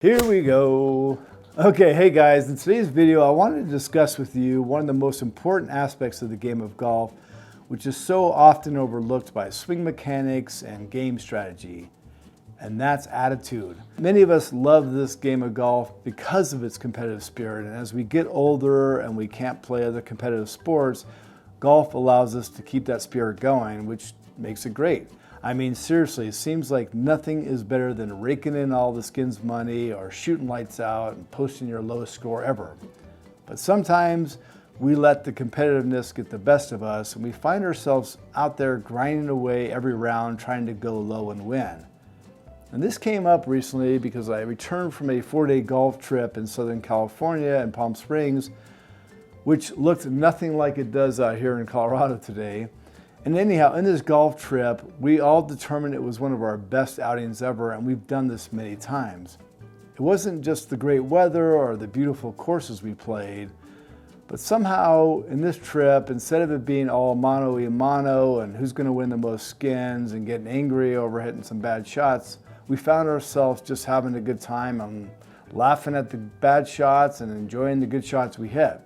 Here we go. Okay, hey guys, in today's video, I wanted to discuss with you one of the most important aspects of the game of golf, which is so often overlooked by swing mechanics and game strategy, and that's attitude. Many of us love this game of golf because of its competitive spirit, and as we get older and we can't play other competitive sports, golf allows us to keep that spirit going, which makes it great. I mean, seriously, it seems like nothing is better than raking in all the skins money or shooting lights out and posting your lowest score ever. But sometimes we let the competitiveness get the best of us and we find ourselves out there grinding away every round trying to go low and win. And this came up recently because I returned from a 4-day golf trip in Southern California and Palm Springs, which looked nothing like it does out here in Colorado today. And anyhow, in this golf trip, we all determined it was one of our best outings ever, and we've done this many times. It wasn't just the great weather or the beautiful courses we played, but somehow in this trip, instead of it being all mano a mano and who's going to win the most skins and getting angry over hitting some bad shots, we found ourselves just having a good time and laughing at the bad shots and enjoying the good shots we hit.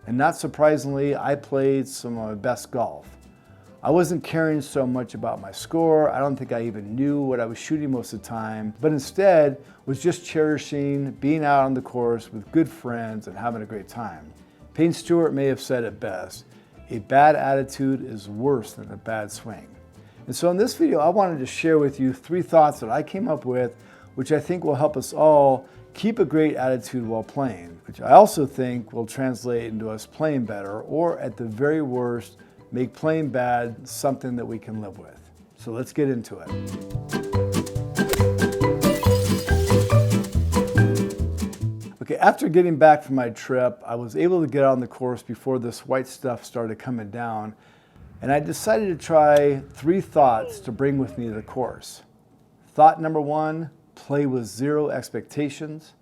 And not surprisingly, I played some of my best golf. I wasn't caring so much about my score. I don't think I even knew what I was shooting most of the time, but instead was just cherishing being out on the course with good friends and having a great time. Payne Stewart may have said it best, a bad attitude is worse than a bad swing. And so in this video, I wanted to share with you 3 thoughts that I came up with, which I think will help us all keep a great attitude while playing, which I also think will translate into us playing better, or at the very worst, make playing bad something that we can live with. So let's get into it. Okay, after getting back from my trip, I was able to get on the course before this white stuff started coming down, and I decided to try 3 thoughts to bring with me to the course. Thought number 1, play with 0 expectations.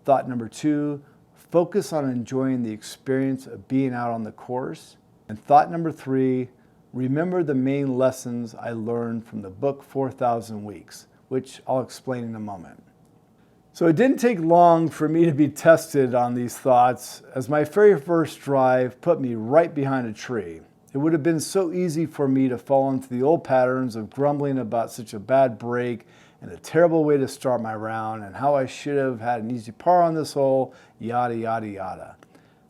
Thought number 2, focus on enjoying the experience of being out on the course. And thought number 3, remember the main lessons I learned from the book 4,000 Weeks, which I'll explain in a moment. So it didn't take long for me to be tested on these thoughts, as my very first drive put me right behind a tree. It would have been so easy for me to fall into the old patterns of grumbling about such a bad break and a terrible way to start my round and how I should have had an easy par on this hole, yada, yada, yada.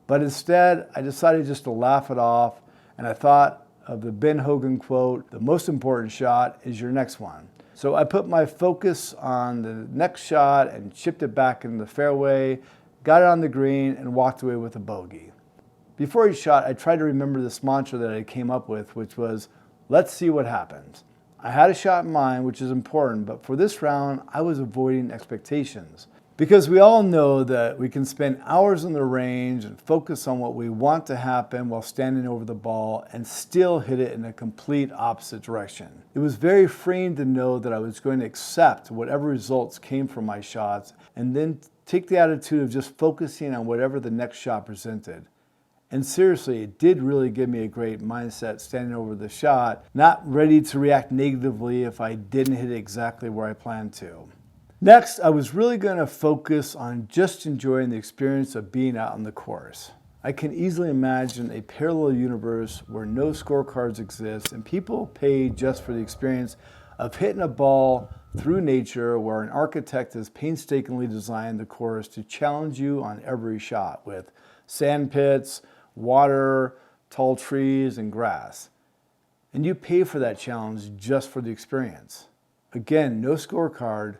But instead, I decided just to laugh it off, and I thought of the Ben Hogan quote, "The most important shot is your next one." So I put my focus on the next shot and chipped it back into the fairway, got it on the green, and walked away with a bogey. Before each shot, I tried to remember this mantra that I came up with, which was, let's see what happens. I had a shot in mind, which is important, but for this round, I was avoiding expectations. Because we all know that we can spend hours on the range and focus on what we want to happen while standing over the ball and still hit it in a complete opposite direction. It was very freeing to know that I was going to accept whatever results came from my shots and then take the attitude of just focusing on whatever the next shot presented. And seriously, it did really give me a great mindset standing over the shot, not ready to react negatively if I didn't hit it exactly where I planned to. Next, I was really going to focus on just enjoying the experience of being out on the course. I can easily imagine a parallel universe where no scorecards exist and people pay just for the experience of hitting a ball through nature, where an architect has painstakingly designed the course to challenge you on every shot with sand pits, water, tall trees, and grass. And you pay for that challenge just for the experience. Again, no scorecard,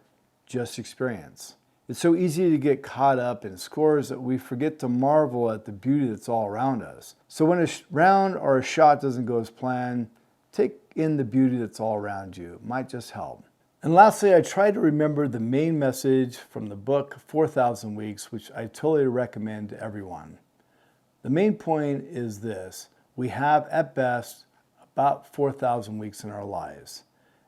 just experience. It's so easy to get caught up in scores that we forget to marvel at the beauty that's all around us. So when a round or a shot doesn't go as planned, take in the beauty that's all around you. It might just help. And lastly, I try to remember the main message from the book 4,000 Weeks, which I totally recommend to everyone. The main point is this: we have at best about 4,000 weeks in our lives.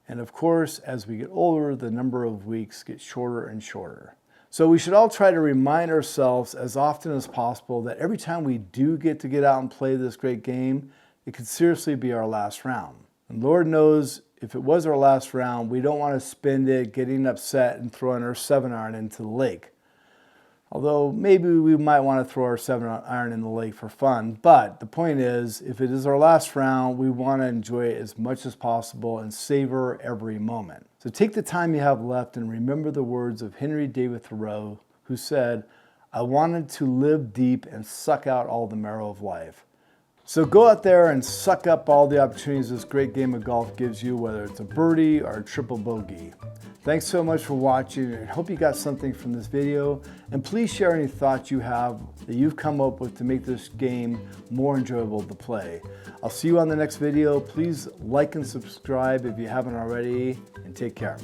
And of course, as we get older, the number of weeks gets shorter and shorter. So we should all try to remind ourselves as often as possible that every time we do get out and play this great game, it could seriously be our last round. And Lord knows if it was our last round, we don't want to spend it getting upset and throwing our 7-iron into the lake. Although maybe we might want to throw our 7-iron in the lake for fun. But the point is, if it is our last round, we want to enjoy it as much as possible and savor every moment. So take the time you have left and remember the words of Henry David Thoreau, who said, "I wanted to live deep and suck out all the marrow of life." So go out there and suck up all the opportunities this great game of golf gives you, whether it's a birdie or a triple bogey. Thanks so much for watching, and I hope you got something from this video. And please share any thoughts you have that you've come up with to make this game more enjoyable to play. I'll see you on the next video. Please like and subscribe if you haven't already, and take care.